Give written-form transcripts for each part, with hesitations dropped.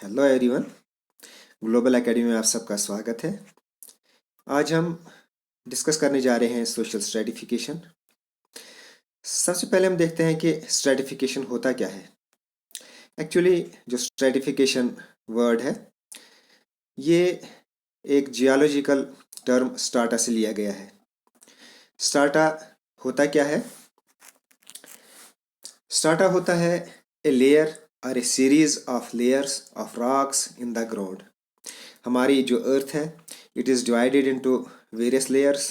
Hello everyone. Global academy में आप सबका स्वागत है। आज हम डिस्कस करने जा रहे हैं सोशल स्ट्रेटिफिकेशन। सबसे पहले हम देखते हैं कि स्ट्रेटिफिकेशन होता क्या है। एक्चुअली जो स्ट्रेटिफिकेशन वर्ड है ये एक जियोलॉजिकल टर्म स्ट्राटा से लिया गया है। स्ट्राटा होता क्या है? स्ट्राटा होता है ए लेयर और a series of layers of rocks in the ground. हमारी जो अर्थ है it is divided into various layers.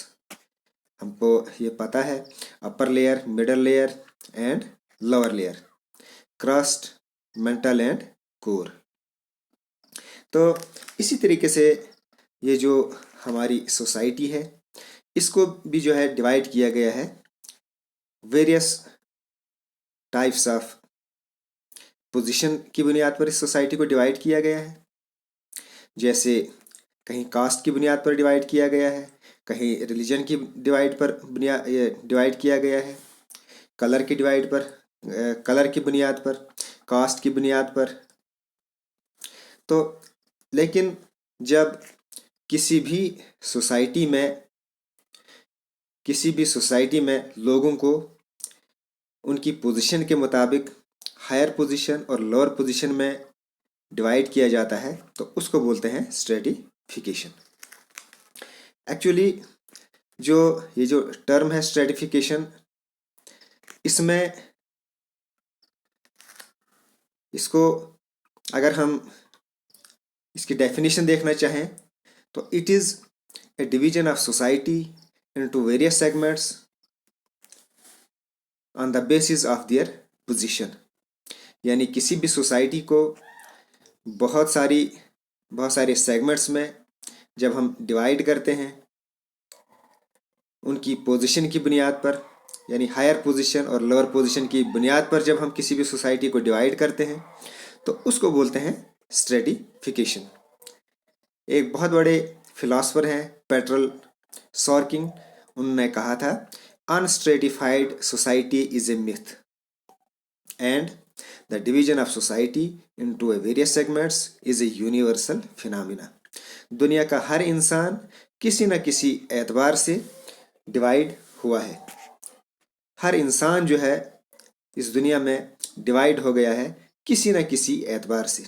हमको ये पता है, upper layer, middle layer and lower layer, crust, mantle and core. तो इसी तरीके से ये जो हमारी सोसाइटी है इसको भी जो है डिवाइड किया गया है वेरियस टाइप्स ऑफ पोजीशन की बुनियाद पर। इस सोसाइटी को डिवाइड किया गया है। जैसे कहीं कास्ट की बुनियाद पर डिवाइड किया गया है, कहीं रिलीजन की डिवाइड किया गया है, कलर की बुनियाद पर, कास्ट की बुनियाद पर। तो लेकिन जब किसी भी सोसाइटी में लोगों को उनकी पोजीशन के मुताबिक हायर पोजीशन और लोअर पोजीशन में डिवाइड किया जाता है तो उसको बोलते हैं स्ट्रेटिफिकेशन। एक्चुअली ये जो टर्म है स्ट्रेटिफिकेशन, इसको अगर हम इसकी डेफिनेशन देखना चाहें तो it is A division of society into various segments on the basis of their position. यानी किसी भी सोसाइटी को बहुत सारे सेगमेंट्स में जब हम डिवाइड करते हैं उनकी पोजीशन की बुनियाद पर, यानी हायर पोजीशन और लोअर पोजीशन की बुनियाद पर जब हम किसी भी सोसाइटी को डिवाइड करते हैं तो उसको बोलते हैं स्ट्रेटिफिकेशन। एक बहुत बड़े फिलोसफर हैं पेट्रोल सॉर्किंग, उन्होंने कहा था unstratified society is a myth and the division of society into a various segments is a universal phenomena. दुनिया का हर इंसान किसी न किसी एतबार से डिवाइड हुआ है। हर इंसान जो है इस दुनिया में डिवाइड हो गया है किसी न किसी एतबार से,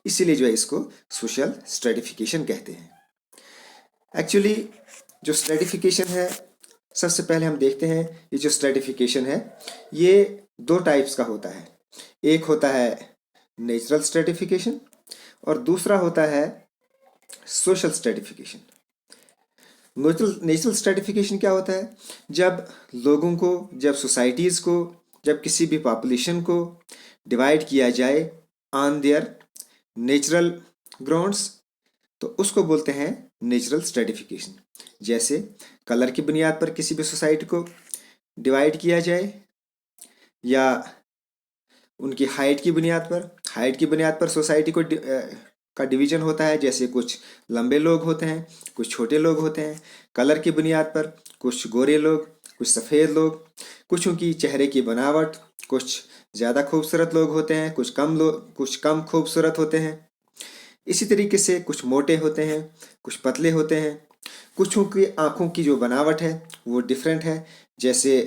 इसीलिए जो है इसको सोशल स्ट्रेटिफिकेशन कहते हैं। एक्चुअली जो स्ट्रेटिफिकेशन है, सबसे पहले हम देखते हैं ये जो स्ट्रेटिफिकेशन है ये दो टाइप्स का होता है। एक होता है नेचुरल स्ट्रेटिफिकेशन और दूसरा होता है सोशल स्ट्रेटिफिकेशन। नेचुरल स्ट्रेटिफिकेशन क्या होता है? जब लोगों को, जब सोसाइटीज़ को, जब किसी भी पॉपुलेशन को डिवाइड किया जाए ऑन देयर नेचुरल ग्राउंड्स तो उसको बोलते हैं नेचुरल स्ट्रेटिफिकेशन। जैसे कलर की बुनियाद पर किसी भी सोसाइटी को डिवाइड किया जाए या उनकी हाइट की बुनियाद पर सोसाइटी का डिवीजन होता है। जैसे कुछ लंबे लोग होते हैं, कुछ छोटे लोग होते हैं। कलर की बुनियाद पर कुछ गोरे लोग, कुछ सफ़ेद लोग, कुछों की चेहरे की बनावट, कुछ ज़्यादा खूबसूरत लोग होते हैं, कुछ कम खूबसूरत होते हैं। इसी तरीके से कुछ मोटे होते हैं, कुछ पतले होते हैं। कुछों की आँखों की जो बनावट है वो डिफरेंट है। जैसे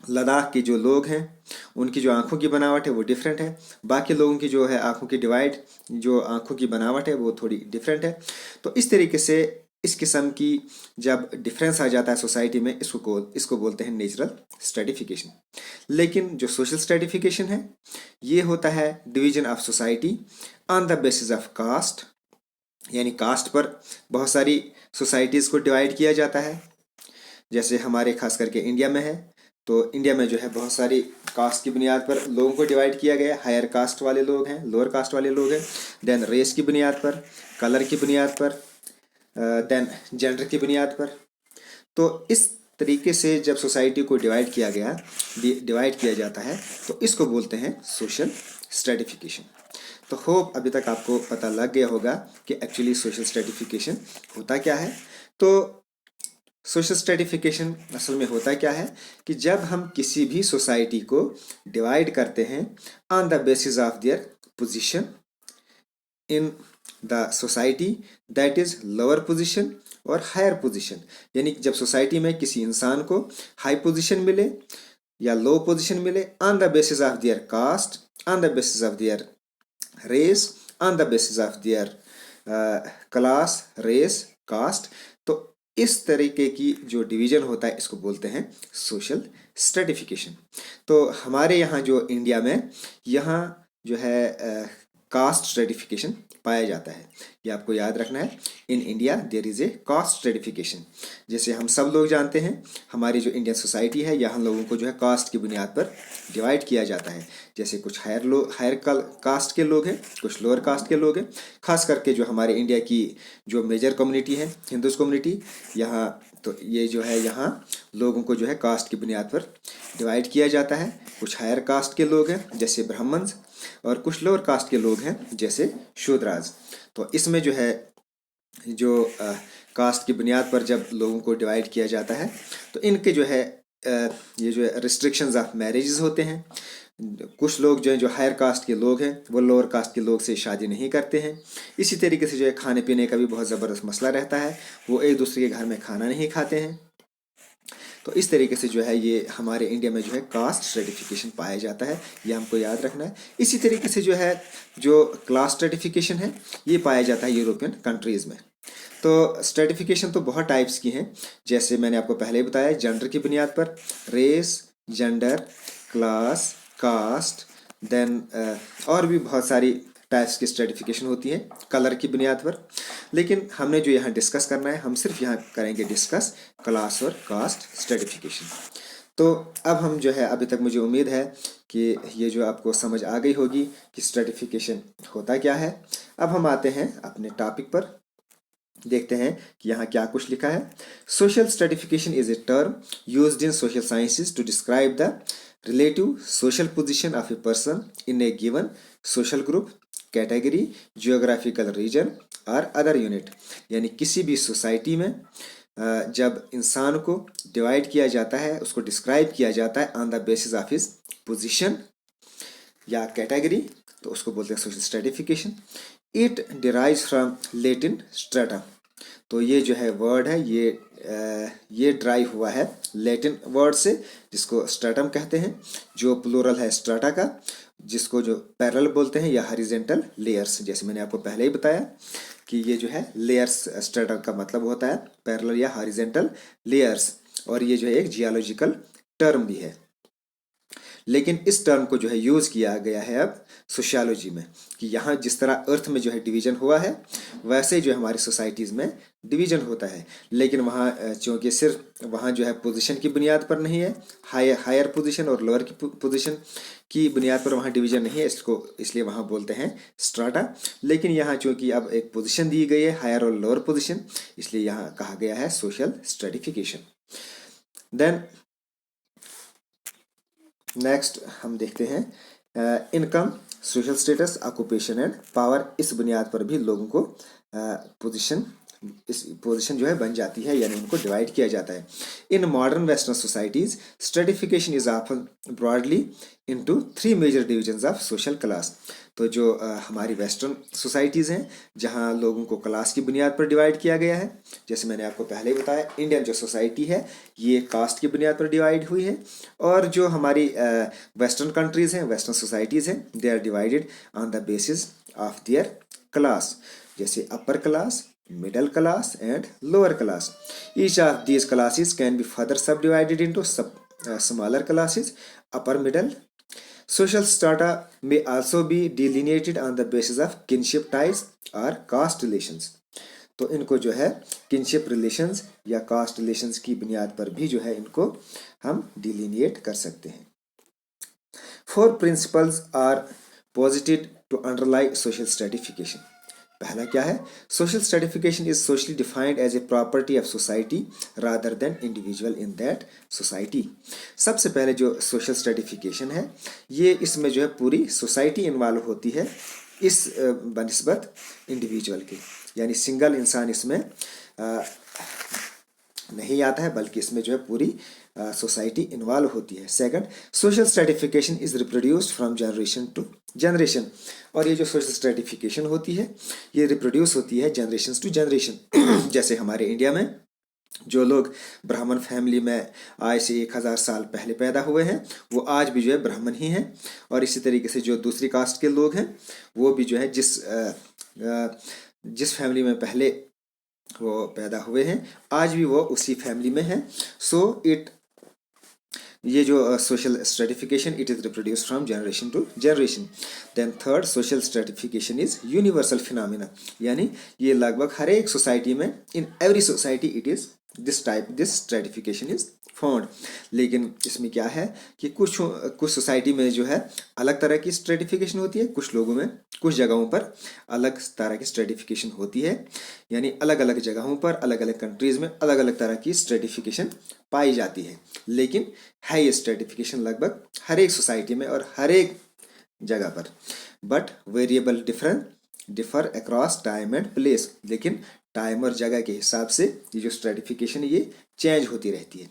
लद्दाख के जो लोग हैं उनकी जो आँखों की बनावट है वो डिफरेंट है। बाकी लोगों की जो है आँखों की बनावट है वो थोड़ी डिफरेंट है। तो इस तरीके से इस किस्म की जब डिफरेंस आ जाता है सोसाइटी में इसको बोलते हैं नेचुरल स्ट्रेटिफिकेशन। लेकिन जो सोशल स्ट्रेटिफिकेशन है ये होता है division of society on the basis of caste. यानी कास्ट पर बहुत सारी सोसाइटीज़ को डिवाइड किया जाता है। जैसे हमारे खास करके इंडिया में है तो इंडिया में जो है बहुत सारी कास्ट की बुनियाद पर लोगों को डिवाइड किया गया है। हायर कास्ट वाले लोग हैं, लोअर कास्ट वाले लोग हैं, देन रेस की बुनियाद पर, कलर की बुनियाद पर, देन जेंडर की बुनियाद पर। तो इस तरीके से जब सोसाइटी को डिवाइड किया जाता है तो इसको बोलते हैं सोशल स्ट्रेटिफिकेशन। तो होप अभी तक आपको पता लग गया होगा कि एक्चुअली सोशल स्ट्रेटिफिकेशन होता क्या है। तो सोशल स्ट्रेटिफिकेशन असल में होता क्या है कि जब हम किसी भी सोसाइटी को डिवाइड करते हैं on the basis of their position in the society that is lower position और हायर पोजीशन। यानी कि जब सोसाइटी में किसी इंसान को हाई पोजीशन मिले या लो पोजीशन मिले on the basis of their caste, on the basis of their race, on the basis of their class, race, caste, तो इस तरीके की जो डिवीजन होता है इसको बोलते हैं सोशल स्ट्रेटिफिकेशन। तो हमारे यहाँ जो इंडिया में यहाँ जो है कास्ट स्ट्रेटिफिकेशन पाया जाता है, ये आपको याद रखना है। In India there is a caste stratification. जैसे हम सब लोग जानते हैं हमारी जो इंडियन सोसाइटी है यहाँ लोगों को जो है कास्ट की बुनियाद पर डिवाइड किया जाता है। जैसे कुछ हायर कास्ट के लोग हैं, कुछ लोअर कास्ट के लोग हैं। खास करके जो हमारे इंडिया की जो मेजर कम्युनिटी है हिंदूज कम्युनिटी, यहाँ तो ये जो है यहाँ लोगों को जो है कास्ट की बुनियाद पर डिवाइड किया जाता है। कुछ हायर कास्ट के लोग हैं जैसे ब्राह्मण्स, और कुछ लोअर कास्ट के लोग हैं जैसे शूद्राज। तो इसमें जो है जो कास्ट की बुनियाद पर जब लोगों को डिवाइड किया जाता है तो इनके जो है ये जो है रिस्ट्रिक्शंस ऑफ मैरिजेस होते हैं। कुछ लोग जो है जो हायर कास्ट के लोग हैं वो लोअर कास्ट के लोग से शादी नहीं करते हैं। इसी तरीके से जो है खाने पीने का भी बहुत ज़बरदस्त मसला रहता है, वो एक दूसरे के घर में खाना नहीं खाते हैं। तो इस तरीके से जो है ये हमारे इंडिया में जो है कास्ट स्ट्रेटिफिकेशन पाया जाता है, ये हमको याद रखना है। इसी तरीके से जो है जो क्लास स्ट्रेटिफिकेशन है ये पाया जाता है यूरोपियन कंट्रीज़ में। तो स्ट्रेटिफिकेशन तो बहुत टाइप्स की हैं, जैसे मैंने आपको पहले ही बताया जेंडर की बुनियाद पर race, gender, class, caste, then और भी बहुत सारी टाइप्स की स्ट्रेटिफिकेशन होती है कलर की बुनियाद पर। लेकिन हमने जो यहाँ डिस्कस करना है हम सिर्फ यहाँ करेंगे डिस्कस क्लास और कास्ट स्ट्रेटिफिकेशन। तो अब हम जो है अभी तक मुझे उम्मीद है कि ये जो आपको समझ आ गई होगी कि स्ट्रेटिफिकेशन होता क्या है। अब हम आते हैं अपने टॉपिक पर, देखते हैं कि यहाँ क्या कुछ लिखा है। Social stratification is a term used in social sciences to describe the relative social position of a person in a given social group, category, geographical region और अदर यूनिट। यानी किसी भी सोसाइटी में जब इंसान को डिवाइड किया जाता है उसको डिस्क्राइब किया जाता है on the basis of his position या कैटेगरी, तो उसको बोलते हैं social stratification. It derives from Latin strata. तो ये जो है वर्ड है ये ड्राइव हुआ है लैटिन वर्ड से जिसको स्ट्रेटम कहते हैं, जो प्लूरल है स्ट्राटा का, जिसको जो पैरेलल बोलते हैं या हॉरिजॉन्टल लेयर्स। जैसे मैंने आपको पहले ही बताया कि ये जो है लेयर्स स्ट्रेटा का मतलब होता है पैरेलल या हॉरिजॉन्टल लेयर्स, और ये जो है एक जियोलॉजिकल टर्म भी है। लेकिन इस टर्म को जो है यूज़ किया गया है अब सोशियोलॉजी में, कि यहाँ जिस तरह अर्थ में जो है डिवीज़न हुआ है वैसे जो है हमारी सोसाइटीज़ में डिवीज़न होता है। लेकिन वहाँ चूँकि सिर्फ वहाँ जो है पोजीशन की बुनियाद पर नहीं है, हायर पोजीशन और लोअर की पोजीशन की बुनियाद पर वहाँ डिवीज़न नहीं है, इसको इसलिए वहाँ बोलते हैं स्ट्राटा। लेकिन यहाँ चूँकि अब एक पोजीशन दी गई है हायर और लोअर पोजीशन, इसलिए यहाँ कहा गया है सोशल स्ट्रेटिफिकेशन। देन नेक्स्ट हम देखते हैं income, social status, occupation and power. इस बुनियाद पर भी लोगों को पोजीशन जो है बन जाती है, यानी उनको डिवाइड किया जाता है। In modern western societies stratification is often broadly into 3 major divisions of social class. तो जो हमारी वेस्टर्न सोसाइटीज़ हैं जहाँ लोगों को क्लास की बुनियाद पर डिवाइड किया गया है, जैसे मैंने आपको पहले ही बताया इंडियन जो सोसाइटी है ये कास्ट की बुनियाद पर डिवाइड हुई है, और जो हमारी वेस्टर्न कंट्रीज़ हैं, वेस्टर्न सोसाइटीज़ हैं, they are divided on the basis of their class, जैसे upper class, middle class and lower class. Each of these classes can be further subdivided into smaller classes, upper, middle. Social strata may also be delineated on the basis of kinship ties or caste relations. तो इनको जो है kinship relations या caste relations की बुनियाद पर भी जो है इनको हम delineate कर सकते हैं। 4 principles are posited to underlie social stratification. पहला क्या है? Social stratification is socially defined as a property of society rather than individual in that society. सबसे पहले जो सोशल स्ट्रेटिफिकेशन है ये इसमें जो है पूरी सोसाइटी इन्वॉल्व होती है इस बनिस्बत इंडिविजुअल के, यानी सिंगल इंसान इसमें नहीं आता है बल्कि इसमें जो है पूरी सोसाइटी इन्वॉल्व होती है। Second, social stratification is reproduced from generation to generation. और ये जो सोशल स्ट्रेटिफिकेशन होती है ये रिप्रोड्यूस होती है जनरेशन टू जनरेशन। जैसे हमारे इंडिया में जो लोग ब्राह्मण फैमिली में आज से 1000 साल पहले पैदा हुए हैं वो आज भी जो है ब्राह्मण ही हैं। और इसी तरीके से जो दूसरी कास्ट के लोग हैं वो भी जो है जिस फैमिली में पहले वो पैदा हुए हैं आज भी वो उसी फैमिली में हैं। सो ये जो social stratification it is reproduce from generation to generation. Then third, social stratification is universal phenomena, यानी ये लगभग हर एक सोसाइटी में, in every society it is this stratification is found. लेकिन इसमें क्या है कि कुछ सोसाइटी में जो है अलग तरह की स्ट्रेटिफिकेशन होती है, कुछ लोगों में कुछ जगहों पर अलग तरह की स्ट्रेटिफिकेशन होती है, यानी अलग अलग जगहों पर अलग अलग कंट्रीज़ में अलग अलग तरह की स्ट्रेटिफिकेशन पाई जाती है। लेकिन है ये स्ट्रेटिफिकेशन लगभग हर एक सोसाइटी में और हर एक जगह पर, but variable differ across time and place. लेकिन टाइम और जगह के हिसाब से ये जो स्ट्रेटिफिकेशन है ये चेंज होती रहती है।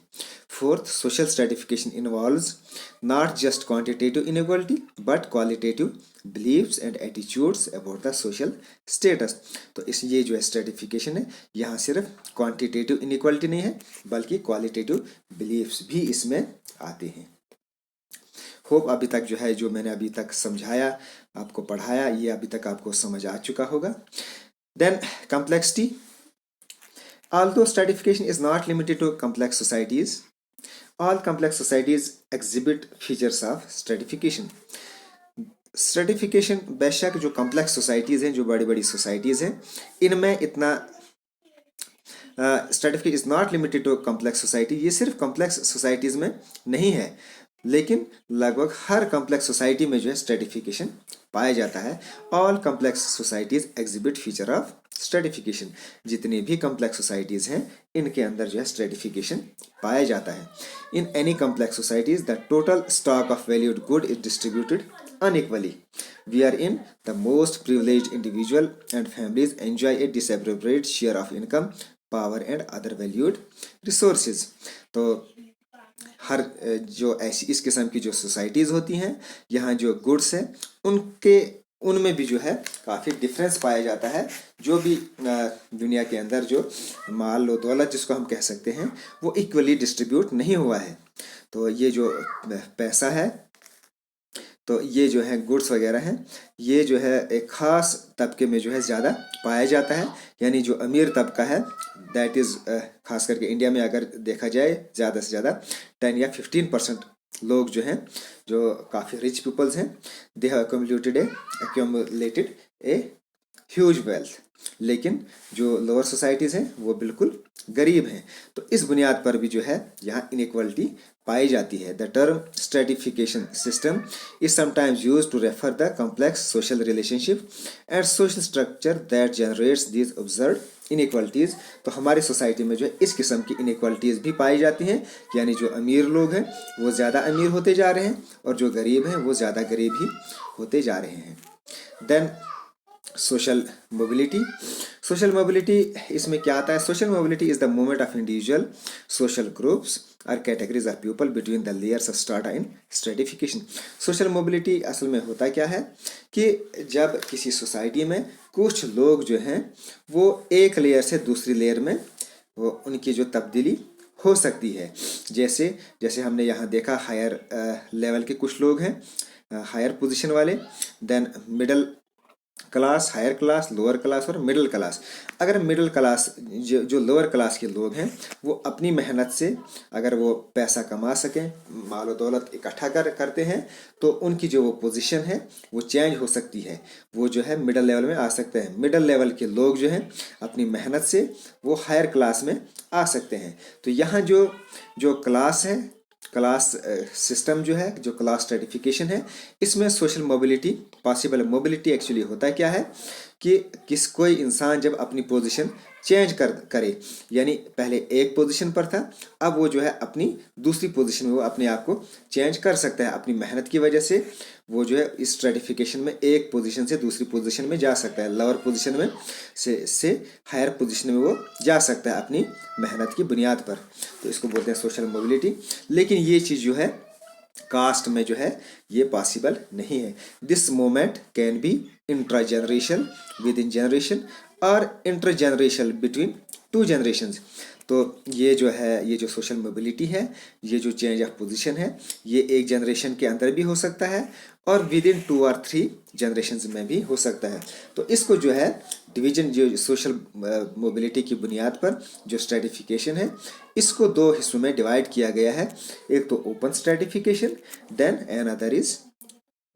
Fourth, social stratification involves not just quantitative inequality but qualitative believes and attitudes about the social status. तो इस ये जो है स्ट्रेटिफिकेशन है यहाँ सिर्फ क्वांटिटेटिव इनइक्वालिटी नहीं है बल्कि क्वालिटेटिव बिलीव्स भी इसमें आते हैं। होप अभी तक जो है जो मैंने अभी तक समझाया आपको पढ़ाया ये अभी तक आपको समझ आ चुका होगा। Then complexity. Although stratification is not limited to complex societies, all complex societies exhibit features of stratification. Stratification बेशक जो कॉम्प्लेक्स सोसाइटीज़ हैं, जो बड़ी बड़ी सोसाइटीज़ हैं, इनमें इतना stratification is not limited to complex society, ये सिर्फ कॉम्प्लेक्स सोसाइटीज़ में नहीं है, लेकिन लगभग हर कॉम्प्लेक्स सोसाइटी में जो है स्ट्रेटिफिकेशन पाया जाता है। All complex societies exhibit feature of stratification. जितनी भी कॉम्प्लेक्स सोसाइटीज़ हैं इनके अंदर जो है स्ट्रेटिफिकेशन पाया जाता है। In any complex societies the total stock of valued good is distributed unequally, wherein the most privileged individual and families enjoy a disappropriate share of income, power and other valued resources. तो हर जो ऐसी इस किस्म की जो societies होती हैं यहाँ जो गुड्स हैं उनमें भी जो है काफ़ी डिफरेंस पाया जाता है। जो भी दुनिया के अंदर जो माल व दौलत जिसको हम कह सकते हैं वो इक्वली डिस्ट्रीब्यूट नहीं हुआ है। तो ये जो पैसा है तो ये जो है गुड्स वगैरह हैं ये जो है एक ख़ास तबके में जो है ज़्यादा पाया जाता है, यानी जो अमीर तबका है दैट इज़ ख़ास करके इंडिया में अगर देखा जाए ज़्यादा से ज़्यादा 10 या 15% लोग जो हैं जो काफ़ी रिच पीपल्स हैं they have accumulated a huge wealth. लेकिन जो लोअर सोसाइटीज़ हैं वो बिल्कुल गरीब हैं। तो इस बुनियाद पर भी जो है यहाँ इनइक्वालिटी पाई जाती है। The term stratification system is sometimes use to refer the complex social relationship and social structure that generates these observe inequalities. तो हमारी सोसाइटी में जो है इस किस्म की इनइक्वालिटीज़ भी पाई जाती हैं, यानी जो अमीर लोग हैं वो ज़्यादा अमीर होते जा रहे हैं और जो गरीब हैं वो ज़्यादा गरीब ही होते जा रहे हैं। देन सोशल मोबिलिटी इसमें क्या आता है? Social mobility is the movement of individual social groups और categories of people between the layers of strata in stratification. Social mobility असल में होता क्या है कि जब किसी सोसाइटी में कुछ लोग जो हैं वो एक लेयर से दूसरी लेयर में वो उनकी जो तब्दीली हो सकती है। जैसे हमने यहाँ देखा हायर लेवल के कुछ लोग हैं, हायर पोजीशन वाले, then middle class, higher class, lower class और मिडिल क्लास। अगर मिडिल क्लास जो लोअर क्लास के लोग हैं वो अपनी मेहनत से अगर वो पैसा कमा सकें, माल और दौलत इकट्ठा करते हैं तो उनकी जो वो पोजीशन है वो चेंज हो सकती है, वो जो है मिडिल लेवल में आ सकते हैं। मिडिल लेवल के लोग जो हैं अपनी मेहनत से वो हायर क्लास में आ सकते हैं। तो यहाँ जो क्लास है, क्लास सिस्टम जो है, जो क्लास स्ट्रेटिफिकेशन है, इसमें सोशल मोबिलिटी पॉसिबल है। मोबिलिटी एक्चुअली होता क्या है कि कोई इंसान जब अपनी पोजीशन चेंज करे, यानी पहले एक पोजीशन पर था, अब वो जो है अपनी दूसरी पोजीशन में वो अपने आप को चेंज कर सकता है। अपनी मेहनत की वजह से वो जो है इस स्ट्रेटिफिकेशन में एक पोजीशन से दूसरी पोजीशन में जा सकता है, लोअर पोजीशन में से हायर पोजीशन में वो जा सकता है अपनी मेहनत की बुनियाद पर। तो इसको बोलते हैं सोशल मोबिलिटी। लेकिन ये चीज़ जो है कास्ट में जो है ये पॉसिबल नहीं है। This moment can be intra generation, within generation, और inter generation between two generations. तो ये जो है, ये जो सोशल मोबिलिटी है, ये जो चेंज ऑफ पोजीशन है, ये एक जनरेशन के अंदर भी हो सकता है और विद इन 2 और 3 जनरेशन्स में भी हो सकता है। तो इसको जो है डिवीजन, जो सोशल मोबिलिटी की बुनियाद पर जो स्ट्रेटिफिकेशन है, इसको 2 हिस्सों में डिवाइड किया गया है। एक तो open stratification, then another is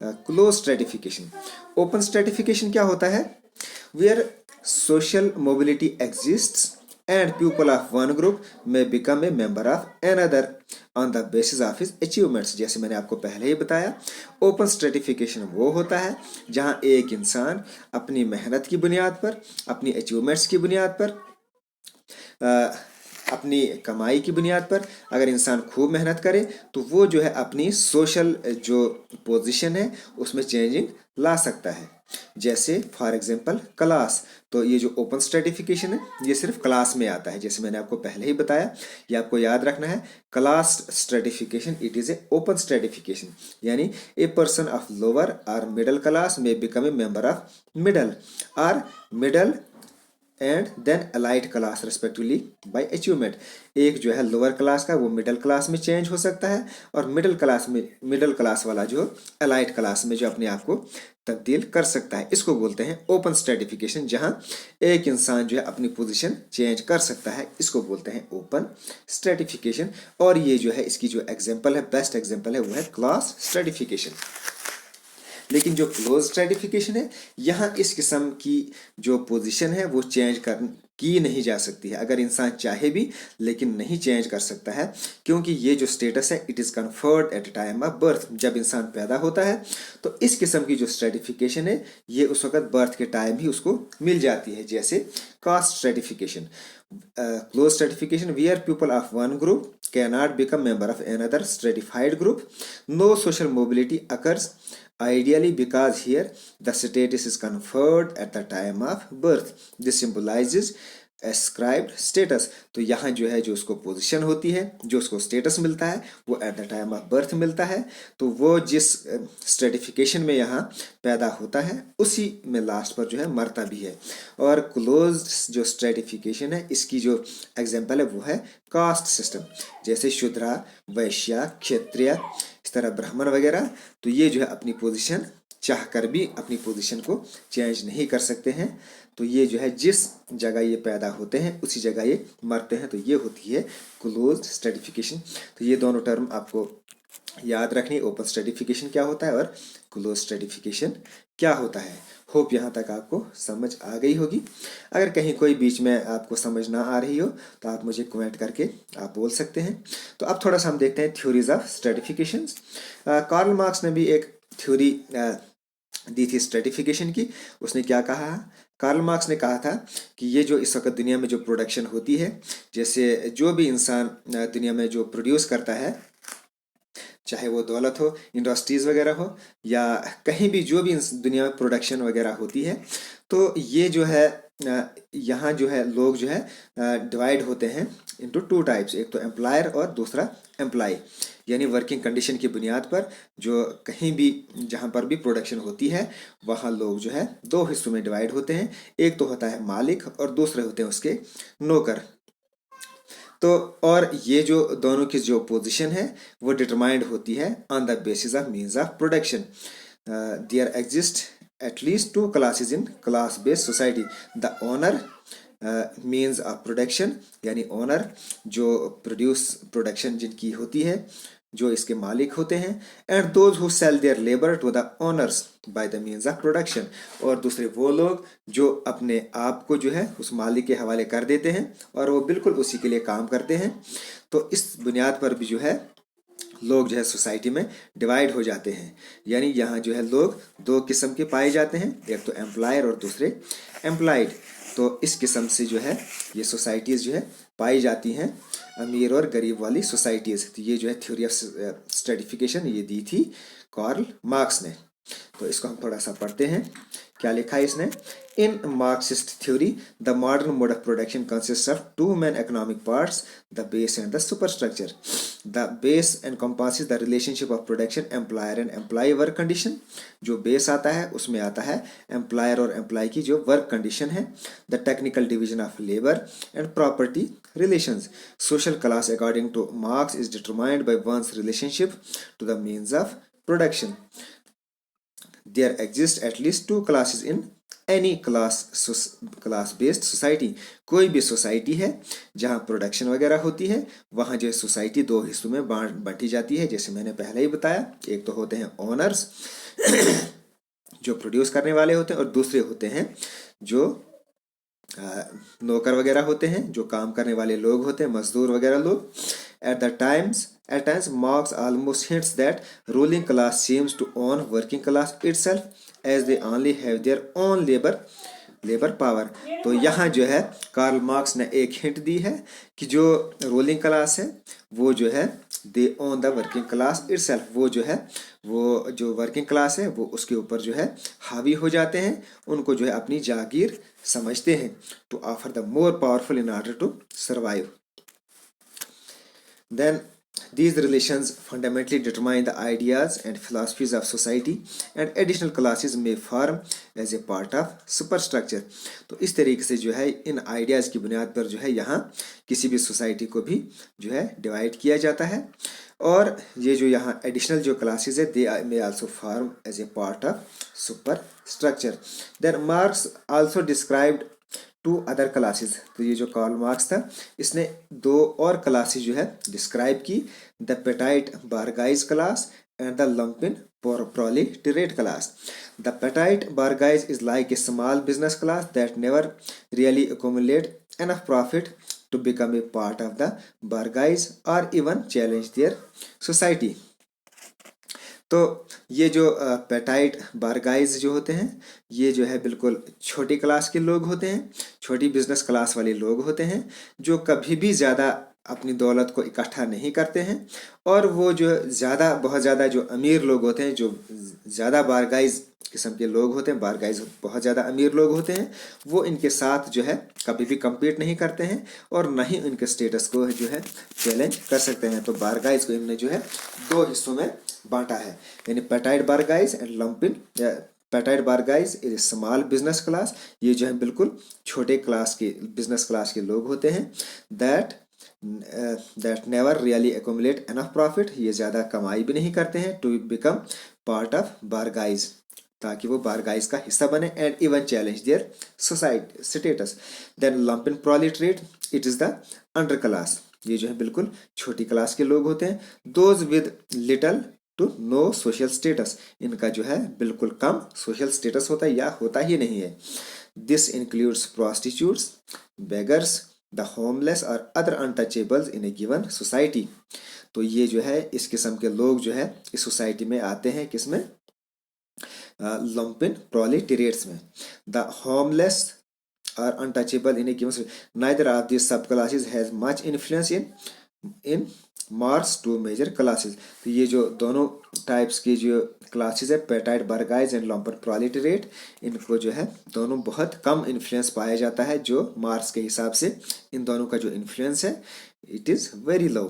close stratification. Open stratification क्या होता है? Where social mobility exists and people of one group may become a member of another on the basis of his achievements। जैसे मैंने आपको पहले ही बताया, ओपन स्ट्रेटिफिकेशन वो होता है जहां एक इंसान अपनी मेहनत की बुनियाद पर, अपनी अचीवमेंट्स की बुनियाद पर, अपनी कमाई की बुनियाद पर अगर इंसान खूब मेहनत करे तो वो जो है अपनी सोशल जो पोजीशन है उसमें चेंजिंग ला सकता है। जैसे फॉर एग्जांपल क्लास, तो ये जो ओपन स्ट्रेटिफिकेशन है ये सिर्फ क्लास में आता है। जैसे मैंने आपको पहले ही बताया, ये आपको याद रखना है, class stratification it is a open stratification, यानी ए पर्सन ऑफ लोअर और मिडल क्लास में become a member of middle और middle and then allied class respectively by achievement. एक जो है लोअर क्लास का वो मिडिल क्लास में चेंज हो सकता है और मिडिल क्लास वाला जो अलाइड क्लास में जो अपने आप को तब्दील कर सकता है। इसको बोलते हैं ओपन स्ट्रेटिफिकेशन, जहां एक इंसान जो है अपनी पोजीशन चेंज कर सकता है, इसको बोलते हैं ओपन स्ट्रेटिफिकेशन। और ये जो है इसकी जो एग्जांपल है, बेस्ट एग्जांपल है, वो है क्लास स्ट्रेटिफिकेशन। लेकिन जो क्लोज स्ट्रेटिफिकेशन है, यहाँ इस किस्म की जो पोजीशन है वो चेंज की नहीं जा सकती है। अगर इंसान चाहे भी लेकिन नहीं चेंज कर सकता है, क्योंकि ये जो स्टेटस है it is conferred at time of birth. जब इंसान पैदा होता है तो इस किस्म की जो स्ट्रेटिफिकेशन है ये उस वक्त बर्थ के टाइम ही उसको मिल जाती है। जैसे caste stratification, close stratification, where people of one group cannot become member of another stratified group. No social mobility occurs ideally because here the status is conferred at the time of birth. This symbolizes ascribed status। तो यहाँ जो है जो उसको position होती है, जो उसको स्टेटस मिलता है वो at the time of birth मिलता है। तो वो जिस स्ट्रेटिफिकेशन में यहाँ पैदा होता है उसी में लास्ट पर जो है मरता भी है। और क्लोज जो स्ट्रेटिफिकेशन है इसकी जो एग्जांपल है वो है कास्ट सिस्टम, जैसे शूद्रा, वैश्या, क्षत्रिय, इस तरह ब्राह्मण वगैरह। तो ये जो है अपनी पोजीशन चाह कर भी अपनी पोजीशन को चेंज नहीं कर सकते हैं। तो ये जो है जिस जगह ये पैदा होते हैं उसी जगह ये मरते हैं। तो ये होती है क्लोज स्ट्रेटिफिकेशन। तो ये दोनों टर्म आपको याद रखनी, ओपन स्ट्रेटिफिकेशन क्या होता है और क्लोज स्ट्रेटिफिकेशन क्या होता है। होप यहाँ तक आपको समझ आ गई होगी। अगर कहीं कोई बीच में आपको समझ ना आ रही हो तो आप मुझे कमेंट करके आप बोल सकते हैं। तो अब थोड़ा सा हम देखते हैं थ्योरीज ऑफ स्ट्रेटिफिकेशंस। कार्ल मार्क्स ने भी एक थ्योरी दी थी स्ट्रेटिफिकेशन की। उसने क्या कहा? कार्ल मार्क्स ने कहा था कि ये जो इस वक्त दुनिया में जो प्रोडक्शन होती है, जैसे जो भी इंसान दुनिया में जो प्रोड्यूस करता है, चाहे वो दौलत हो, इंडस्ट्रीज़ वगैरह हो, या कहीं भी जो भी दुनिया में प्रोडक्शन वगैरह होती है, तो ये जो है यहाँ जो है लोग जो है डिवाइड होते हैं इनटू 2 टाइप्स। एक तो एम्प्लॉयर और दूसरा एम्प्लॉय, यानी वर्किंग कंडीशन की बुनियाद पर जो कहीं भी जहाँ पर भी प्रोडक्शन होती है वहाँ लोग जो है 2 हिस्सों में डिवाइड होते हैं। एक तो होता है मालिक और दूसरे होते हैं उसके नौकर। तो और ये जो दोनों की जो पोजीशन है वो डिटरमाइंड होती है on the basis of means of production. There exist at least 2 classes in class based society, the owner means of production, यानी ओनर जो प्रोडक्शन जिनकी होती है, जो इसके मालिक होते हैं, and those who sell their labour to the owners by the means of production, और दूसरे वो लोग जो अपने आप को जो है उस मालिक के हवाले कर देते हैं और वो बिल्कुल उसी के लिए काम करते हैं। तो इस बुनियाद पर भी जो है लोग जो है सोसाइटी में डिवाइड हो जाते हैं। यानी यहाँ जो है लोग 2 किस्म के पाए जाते हैं, एक तो एम्प्लॉयर और दूसरे एम्प्लॉयड। तो इस किस्म से जो है ये सोसाइटीज़ जो है पाई जाती हैं, अमीर और गरीब वाली सोसाइटीज़। तो ये जो है थ्योरी ऑफ स्ट्रेटिफिकेशन ये दी थी कार्ल मार्क्स ने। तो इसको हम थोड़ा सा पढ़ते हैं, क्या लिखा है इसने। In Marxist theory the modern mode of production consist of two main economic parts, the base and the superstructure. The base encompasses the relationship of production employer and employee work condition. जो base आता है उसमें आता है employer और employ की जो work condition है। The technical division of labour and property relations. Social class according to Marx is determined by one's relationship to the means of production. There exist at least two classes in any class based society. कोई भी society है जहाँ production वगैरह होती है, वहाँ जो society दो हिस्सों में बांटी जाती है, जैसे मैंने पहले ही बताया। एक तो होते हैं ओनर्स जो प्रोड्यूस करने वाले होते हैं, और दूसरे होते हैं जो नौकर वगैरह होते हैं, जो काम करने वाले लोग होते हैं, मजदूर वगैरह लोग। At times, Marx almost hints that ruling class seems to own working class itself, as they only have their own labour power. तो यहाँ जो है कार्ल मार्क्स ने एक हिंट दी है कि जो रूलिंग क्लास है वो जो है they own the working class itself, वो जो है वो जो वर्किंग क्लास है वो उसके ऊपर जो है हावी हो जाते हैं, उनको जो है अपनी जागीर समझते हैं। To offer the more powerful in order to survive. Then these relations fundamentally determine the ideas and philosophies of society, and additional classes may form as a part of superstructure. तो इस तरीके से जो है इन आइडियाज़ की बुनियाद पर जो है यहाँ किसी भी सोसाइटी को भी जो है डिवाइड किया जाता है, और ये जो यहाँ एडिशनल जो क्लासेस है they may also form as a part of super structure. Then Marx also described to other classes. तो ये जो कार्ल मार्क्स था इसने दो और क्लासेस जो है डिस्क्राइब की, the petite bourgeoisie class and the lumpen proletariat class. The petite bourgeois is like a small business class that never really accumulate enough profit to become a part of the bourgeois or even challenge their society. तो ये जो petite बारगाइज जो होते हैं ये जो है बिल्कुल छोटी क्लास के लोग होते हैं, छोटी बिजनेस क्लास वाले लोग होते हैं, जो कभी भी ज़्यादा अपनी दौलत को इकट्ठा नहीं करते हैं, और वो जो ज़्यादा बहुत ज़्यादा जो अमीर लोग होते हैं, जो ज़्यादा बारगाइज किस्म के लोग होते हैं, बारगाइज बहुत ज़्यादा अमीर लोग होते हैं, वो इनके साथ जो है कभी भी कम्पीट नहीं करते हैं और न ही उनके स्टेटस को जो है चैलेंज कर सकते हैं। तो बारगाइज को इन्होंने जो है दो हिस्सों में बांटा है, यानी petite bourgeoisie and lumpen. Petite bourgeoisie is small business class, ये जो है बिल्कुल छोटे क्लास के बिजनेस क्लास के लोग होते हैं। That never really accumulate enough profit, ये ज़्यादा कमाई भी नहीं करते हैं to become part of bourgeoisie, ताकि वो बारगाइज का हिस्सा बने, and even challenge their society status. Then lumpen proletariat it is the under class, ये जो है बिल्कुल छोटी क्लास के लोग होते हैं। Those with little to no social status, इनका जो है बिल्कुल कम सोशल स्टेटस होता है या होता ही नहीं है। This includes prostitutes, beggars, the homeless और अदर अनटचेबल्स इन ए गिवन सोसाइटी। तो ये जो है इस किस्म के लोग जो है इस सोसाइटी में आते हैं, किसमें, लंपिन प्रोलेटेरिएट्स में। The homeless are untouchable in a given, neither of these subclasses has much influence in Marx two major classes. तो ये जो दोनों टाइप्स की जो क्लासेस है petite bourgeoisie and Lampan proletariat, इनको जो है दोनों बहुत कम इन्फ्लुएंस पाया जाता है। जो मार्क्स के हिसाब से इन दोनों का जो इन्फ्लुएंस है it is very low,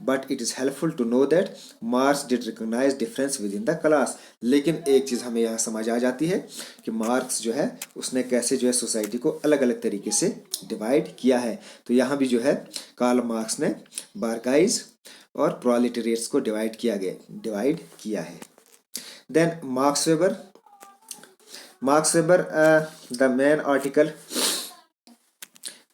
but it is helpful to know that Marx did recognize difference within the class. लेकिन एक चीज़ हमें यहाँ समझ आ जाती है कि मार्क्स जो है उसने कैसे जो है सोसाइटी को अलग अलग तरीके से डिवाइड किया है। तो यहाँ भी जो है कार्ल मार्क्स ने बारगाइज और प्रोलेटेरिएट्स को डिवाइड किया है। Then Marx Weber the main article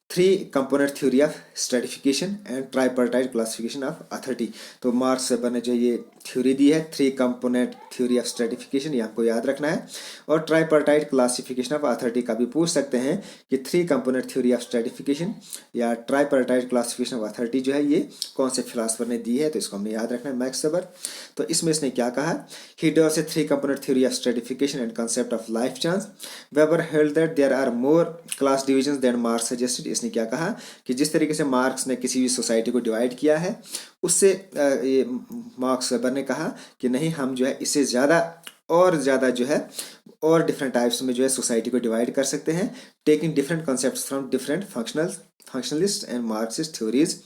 three component theory of stratification and tripartite classification of authority. तो मार्क्स वेबर ने जो ये थ्योरी दी है three component theory of stratification, ये हमको याद रखना है। और ट्राइपार्टाइट क्लासिफिकेशन ऑफ अथॉरिटी का भी पूछ सकते हैं कि three component theory of stratification या ट्राइपार्टाइट क्लासिफिकेशन ऑफ अथॉरिटी जो है ये कौन से फिलासफर ने दी है, तो इसको हमें याद रखना है, मैक्स वेबर। तो इसमें इसने क्या कहा, he does a three component theory of stratification and concept of life chance. Weber held that there are more class divisions than Marx suggested. इसने क्या कहा कि जिस तरीके से मार्क्स ने किसी भी सोसाइटी को डिवाइड किया है उससे ये मार्क्स वेबर ने कहा कि नहीं, हम जो है इससे ज़्यादा और ज़्यादा जो है और डिफरेंट टाइप्स में जो है सोसाइटी को डिवाइड कर सकते हैं, taking different concepts from different functionalist and Marxist theories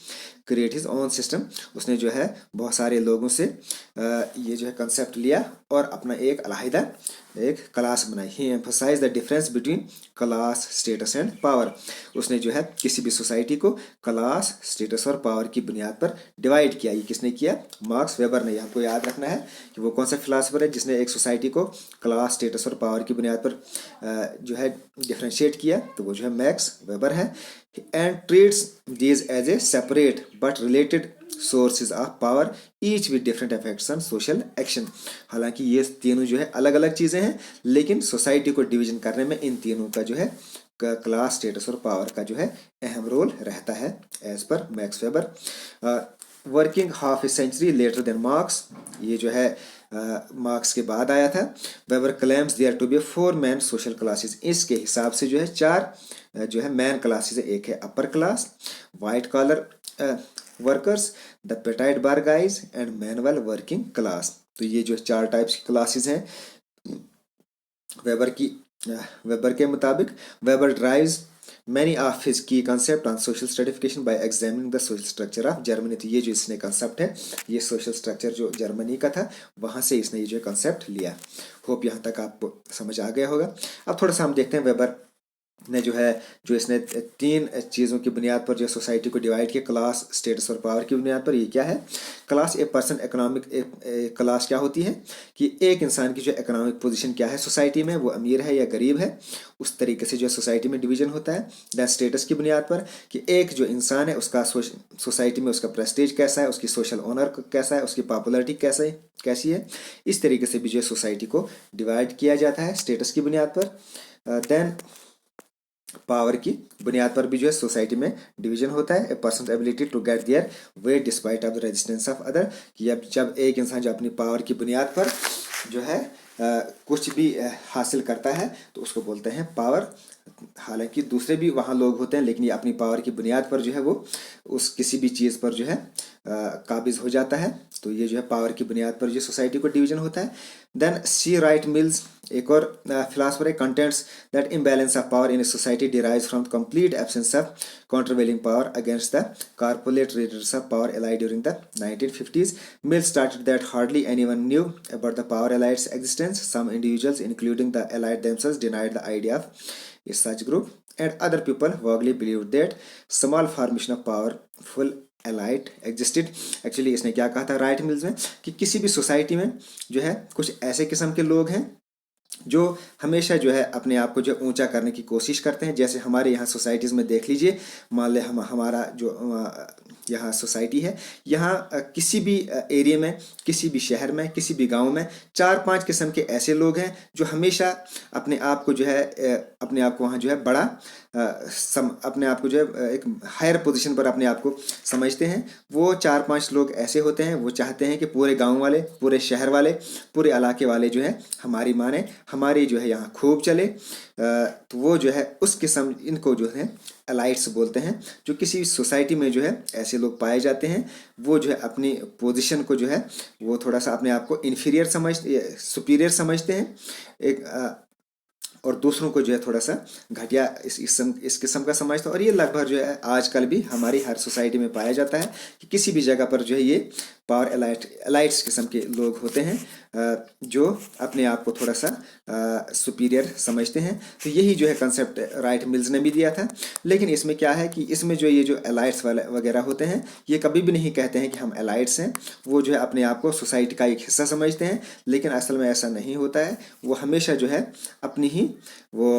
create his own system. उसने जो है बहुत सारे लोगों से ये जो है कंसेप्ट लिया और अपना एक अलहदा एक क्लास बनाई। He emphasise the difference between class, status and power. उसने जो है किसी भी सोसाइटी को क्लास, स्टेटस और पावर की बुनियाद पर डिवाइड किया। ये किसने किया? मार्क्स वेबर ने। हमको याद रखना है कि वो कौन सा फिलासफर है जिसने एक सोसाइटी को क्लास, स्टेटस और पावर की बुनियाद पर जो है डिफ्रेंशिएट किया, तो वो जो है मैक्स वेबर है। And treats these as a separate but related sources of power each with different effects on social action. हालांकि ये तीनों जो है अलग अलग चीज़ें हैं, लेकिन सोसाइटी को डिवीजन करने में इन तीनों का जो है क्लास, स्टेटस और पावर का जो है अहम रोल रहता है as per Max Weber. Working half a century later than Marx, ये जो है मार्क्स के बाद आया था। Weber claims there to be 4 main social classes. इसके हिसाब से जो है 4 जो है मैन क्लासेस है। एक है upper class, white collar workers, the petite bourgeoisie and manual working class. तो ये जो 4 टाइप्स की क्लासेस हैं वेबर के मुताबिक। Weber drives many of his key concept on social stratification by examining the social structure of Germany। तो ये जो इसने कंसेप्ट है, ये सोशल स्ट्रक्चर जो जर्मनी का था वहाँ से इसने ये जो कंसेप्ट लिया। होप यहाँ तक आपको समझ आ गया होगा। अब थोड़ा सा हम देखते हैं वेबर ने जो है जो इसने 3 चीज़ों की बुनियाद पर जो सोसाइटी को डिवाइड किया, क्लास, स्टेटस और पावर की बुनियाद पर। ये क्या है? Class a person economic, class क्या होती है कि एक इंसान की जो इकोनॉमिक पोजीशन क्या है सोसाइटी में, वो अमीर है या गरीब है, उस तरीके से जो सोसाइटी में डिवीजन होता है। दैन स्टेटस की बुनियाद पर कि एक जो इंसान है उसका सोसाइटी में उसका प्रेस्टीज कैसा है, उसकी सोशल ऑनर कैसा है, उसकी पॉपुलरिटी कैसी है। इस तरीके से भी जो सोसाइटी को डिवाइड किया जाता है स्टेटस की बुनियाद पर। देन पावर की बुनियाद पर भी जो है सोसाइटी में डिवीजन होता है। A person ability to get their way despite of the resistance of other, कि अब जब एक इंसान जो अपनी पावर की बुनियाद पर जो है कुछ भी हासिल करता है तो उसको बोलते हैं पावर। हालांकि दूसरे भी वहाँ लोग होते हैं, लेकिन ये अपनी पावर की बुनियाद पर जो है वो उस किसी भी चीज़ पर जो है काबिज हो जाता है। तो ये जो है पावर की बुनियाद पर जो सोसाइटी को डिवीजन होता है। देन सी राइट मिल्स, एक और फिलासफर है, contents that imbalance of power in a society derives from complete absence of countervailing power against the corporate readers of power allied during the 1950s। Mill stated that hardly anyone knew about the power elites' existence. Some individuals, including the elite themselves, denied the idea of such group, and other people vaguely believed that small formation of powerful elite existed. Actually इसने क्या कहा था right mills में कि किसी भी society में जो है कुछ ऐसे किस्म के लोग हैं जो हमेशा जो है अपने आप को जो ऊंचा करने की कोशिश करते हैं। जैसे हमारे यहाँ सोसाइटीज़ में देख लीजिए, मान लें हमारा जो यहाँ सोसाइटी है, यहाँ किसी भी एरिया में, किसी भी शहर में, किसी भी गांव में 4-5 किस्म के ऐसे लोग हैं जो हमेशा अपने आप को जो है अपने आप को वहाँ जो है बड़ा अपने आप को जो है एक हायर पोजीशन पर अपने आप को समझते हैं। वो 4-5 लोग ऐसे होते हैं, वो चाहते हैं कि पूरे गांव वाले, पूरे शहर वाले, पूरे इलाके वाले जो है हमारी माने, हमारी जो है यहाँ खूब चले। तो वो जो है उस किस्म, इनको जो है एलाइट्स बोलते हैं। जो किसी सोसाइटी में जो है ऐसे लोग पाए जाते हैं, वो जो है अपनी पोजीशन को जो है वो थोड़ा सा अपने आप को इन्फीरियर सुपीरियर समझते हैं एक और दूसरों को जो है थोड़ा सा घटिया इस किस्म का समझता है। और ये लगभग जो है आजकल भी हमारी हर सोसाइटी में पाया जाता है कि किसी भी जगह पर जो है ये पावर एलाइट्स किस्म के लोग होते हैं जो अपने आप को थोड़ा सा सुपीरियर समझते हैं। तो यही जो है कंसेप्ट राइट मिल्स ने भी दिया था। लेकिन इसमें क्या है कि इसमें जो ये जो एलाइट्स वाले वगैरह होते हैं, ये कभी भी नहीं कहते हैं कि हम एलाइट्स हैं। वो जो है अपने आप को सोसाइटी का एक हिस्सा समझते हैं, लेकिन असल में ऐसा नहीं होता है। वो हमेशा जो है अपनी ही वो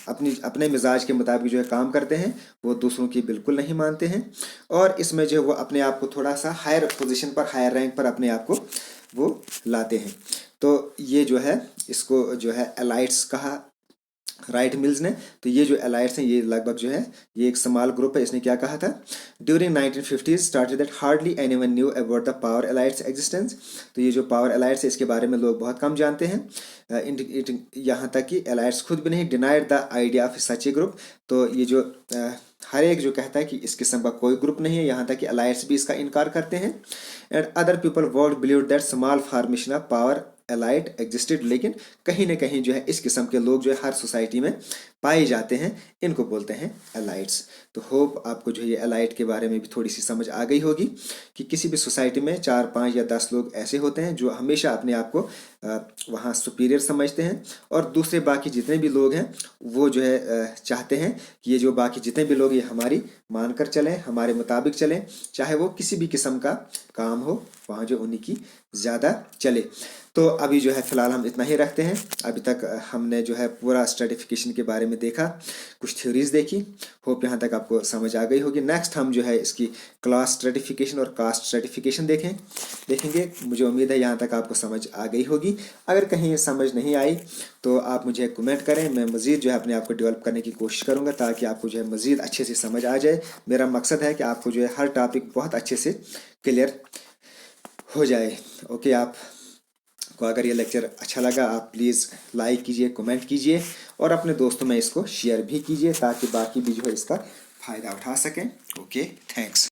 अपने मिजाज के मुताबिक जो है काम करते हैं, वो दूसरों की बिल्कुल नहीं मानते हैं। और इसमें जो है वो अपने आप को थोड़ा सा हायर पोजीशन पर, हायर रैंक पर अपने आप को वो लाते हैं। तो ये जो है इसको जो है एलाइट्स कहा राइट मिल्स ने। तो ये जो एलाइट्स हैं ये लगभग जो है ये एक स्मॉल ग्रुप है। इसने क्या कहा था? During 1950s started that hardly anyone knew about the power elites existence. तो ये जो पावर एलाइट्स है इसके बारे में लोग बहुत कम जानते हैं। यहाँ तक कि एलाइट्स खुद भी नहीं, denied the idea of such A group. तो ये जो हर एक जो कहता है कि इस किस्म का कोई ग्रुप नहीं है, यहाँ तक कि एलाइट्स भी इसका इनकार करते हैं। And other people would believe that small formation of power elite existed, लेकिन कहीं ना कहीं जो है इस किस्म के लोग जो है हर सोसाइटी में पाए जाते हैं, इनको बोलते हैं एलाइट्स। तो होप आपको जो है ये एलाइट के बारे में भी थोड़ी सी समझ आ गई होगी कि किसी भी सोसाइटी में 4, 5 या 10 लोग ऐसे होते हैं जो हमेशा अपने आप को वहाँ सुपीरियर समझते हैं, और दूसरे बाकी जितने भी लोग हैं वो जो है चाहते हैं कि ये जो बाकी जितने भी लोग ये हमारी मानकर चलें, हमारे मुताबिक चलें, चाहे वो किसी भी किस्म का काम हो, वहाँ जो उन्हीं की ज़्यादा चले। तो अभी जो है फ़िलहाल हम इतना ही रखते हैं। अभी तक हमने जो है पूरा स्ट्रेटिफिकेशन के बारे में देखा, कुछ थ्योरीज देखी। होप यहाँ तक आपको समझ आ गई होगी। नेक्स्ट हम जो है इसकी क्लास स्ट्रेटिफिकेशन और कास्ट स्ट्रेटिफिकेशन देखेंगे। मुझे उम्मीद है यहाँ तक आपको समझ आ गई होगी। अगर कहीं समझ नहीं आई तो आप मुझे कमेंट करें, मैं मज़ीद जो है अपने आप को डेवलप करने की कोशिश करूँगा ताकि आपको जो है मज़ीद अच्छे से समझ आ जाए। मेरा मकसद है कि आपको जो है हर टॉपिक बहुत अच्छे से क्लियर हो जाए। ओके, आप को अगर ये लेक्चर अच्छा लगा आप प्लीज़ लाइक कीजिए, कमेंट कीजिए और अपने दोस्तों में इसको शेयर भी कीजिए ताकि बाकी भी जो है इसका फ़ायदा उठा सकें। Okay, thanks.